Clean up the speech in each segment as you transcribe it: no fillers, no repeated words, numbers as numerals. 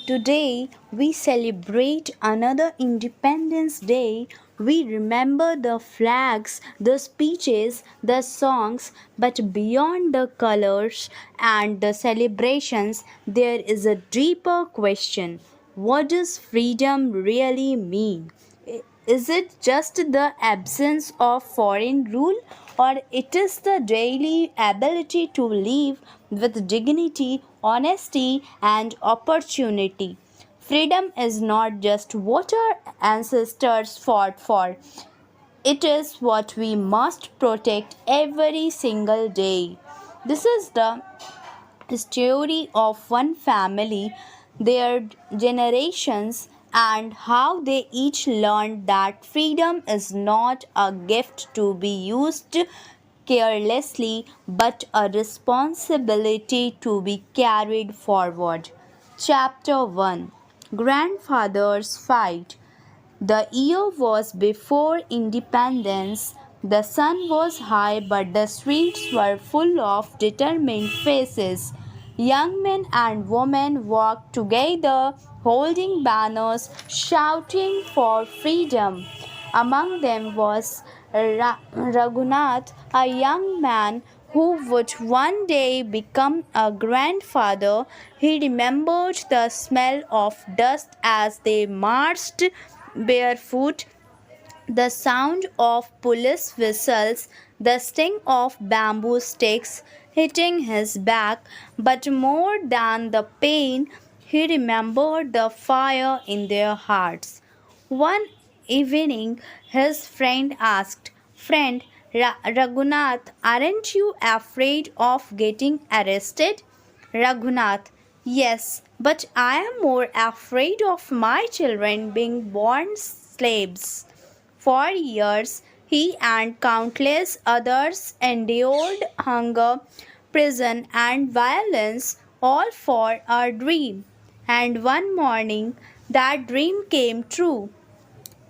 Today we celebrate another Independence Day. We remember the flags, the speeches, the songs, but beyond the colors and the celebrations, there is a deeper question. What does freedom really mean? Is it just the absence of foreign rule, or it is the daily ability to live with dignity, honesty, and opportunity? Freedom is not just what our ancestors fought for, it is what we must protect every single day. This is the story of one family, their generations, and how they each learned that freedom is not a gift to be used carelessly but a responsibility to be carried forward. Chapter 1. Grandfather's Fight. The year was before independence. The sun was high, but the streets were full of determined faces. Young men and women walked together, holding banners, shouting for freedom. Among them was Raghunath, a young man who would one day become a grandfather. He remembered the smell of dust as they marched barefoot, the sound of police whistles, the sting of bamboo sticks hitting his back, but more than the pain, he remembered the fire in their hearts. One evening, his friend asked, "Friend Raghunath, aren't you afraid of getting arrested?" Raghunath, "Yes, but I am more afraid of my children being born slaves." For years, he and countless others endured hunger, prison, and violence, all for a dream. And one morning, that dream came true.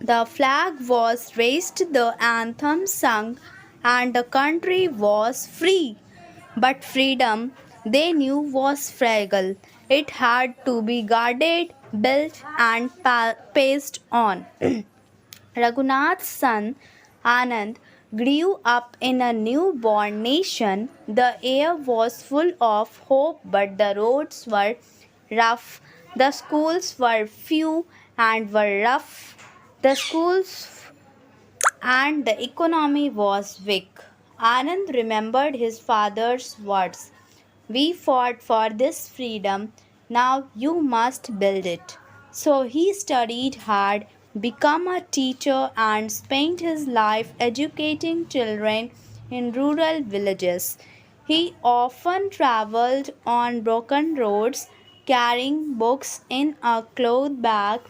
The flag was raised, the anthem sung, and the country was free. But freedom, they knew, was fragile. It had to be guarded, built, and passed on. Raghunath's son Anand grew up in a newborn nation. The air was full of hope, but the roads were rough. The schools were few and were rough. The schools and the economy was weak. Anand remembered his father's words. "We fought for this freedom, now you must build it." So he studied hard, became a teacher, and spent his life educating children in rural villages. He often traveled on broken roads, carrying books in a cloth bag,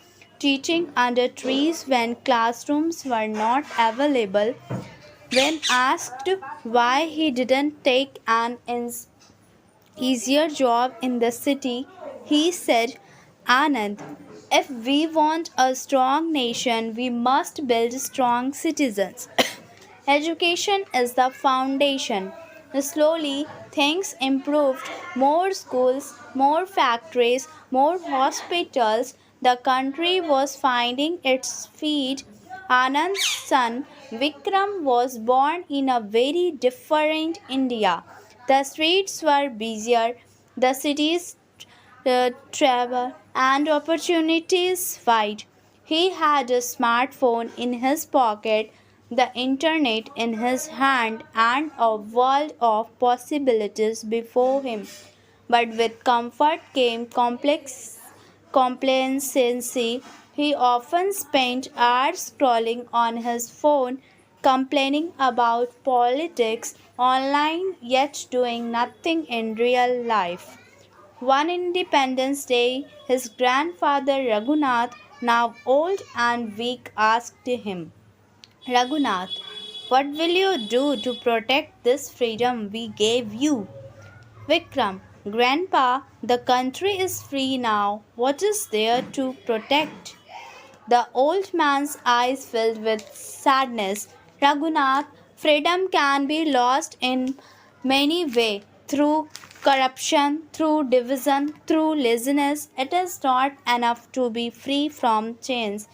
teaching under trees when classrooms were not available. When asked why he didn't take an easier job in the city, he said, "Anand, if we want a strong nation, we must build strong citizens." Education is the foundation. Slowly, things improved. More schools, more factories, more hospitals. The country was finding its feet. Anand's son Vikram was born in a very different India. The streets were busier, the cities travel and opportunities wide. He had a smartphone in his pocket, the internet in his hand, and a world of possibilities before him. But with comfort came complex complacency. He often spent hours scrolling on his phone, complaining about politics online, yet doing nothing in real life. One Independence Day, his grandfather Raghunath, now old and weak, asked him, "Raghunath, what will you do to protect this freedom we gave you?" "Vikram, Grandpa, the country is free now. What is there to protect?" The old man's eyes filled with sadness. "Raghunath, freedom can be lost in many ways, through corruption, through division, through laziness. It is not enough to be free from chains.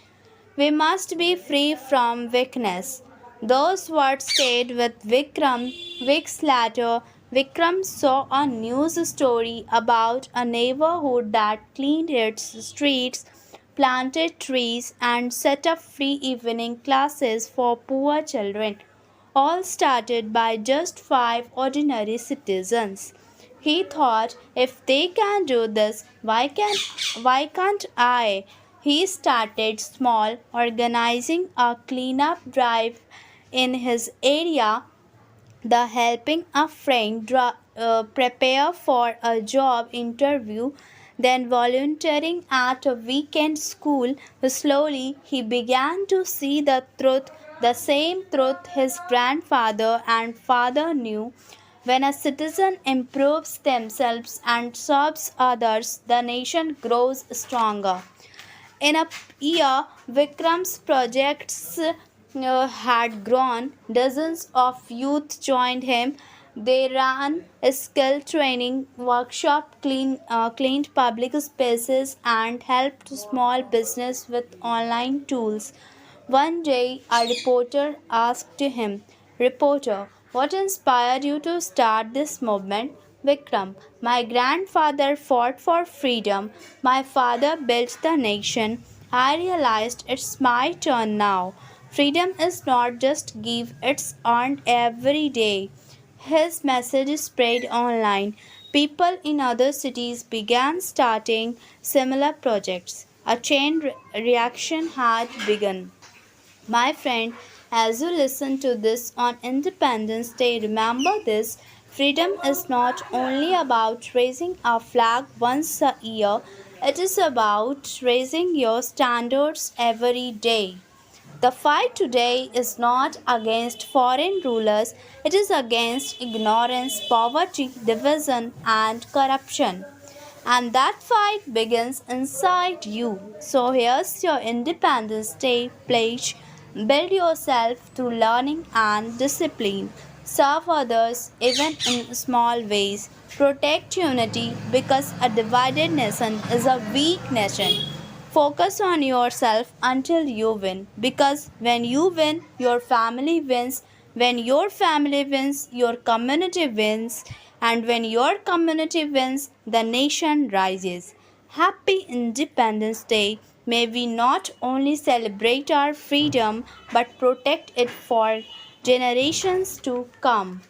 We must be free from weakness. Those words stayed with Vikram. Weeks later, Vikram saw a news story about a neighborhood that cleaned its streets, planted trees, and set up free evening classes for poor children, all started by just five ordinary citizens. He thought, if they can do this, why can't I? He started small, organizing a cleanup drive in his area, the helping a friend prepare for a job interview, then volunteering at a weekend school. Slowly he began to see the truth, the same truth his grandfather and father knew. When a citizen improves themselves and serves others, the nation grows stronger. In a year, Vikram's projects had grown. Dozens of youth joined him. They ran a skill training workshop, cleaned public spaces, and helped small business with online tools. One day, a reporter asked him, "Reporter, what inspired you to start this movement?" "Vikram, my grandfather fought for freedom. My father built the nation. I realized it's my turn now. Freedom is not just give, it's earned every day." His message spread online. People in other cities began starting similar projects. A chain reaction had begun. My friend, as you listen to this on Independence Day, remember this: freedom is not only about raising a flag once a year, it is about raising your standards every day. The fight today is not against foreign rulers, it is against ignorance, poverty, division, and corruption. And that fight begins inside you. So here's your Independence Day pledge. Build yourself through learning and discipline. Serve others even in small ways. Protect unity because a divided nation is a weak nation. Focus on yourself until you win, because when you win, your family wins. When your family wins, your community wins. And when your community wins, the nation rises. Happy Independence Day. May we not only celebrate our freedom but protect it for generations to come.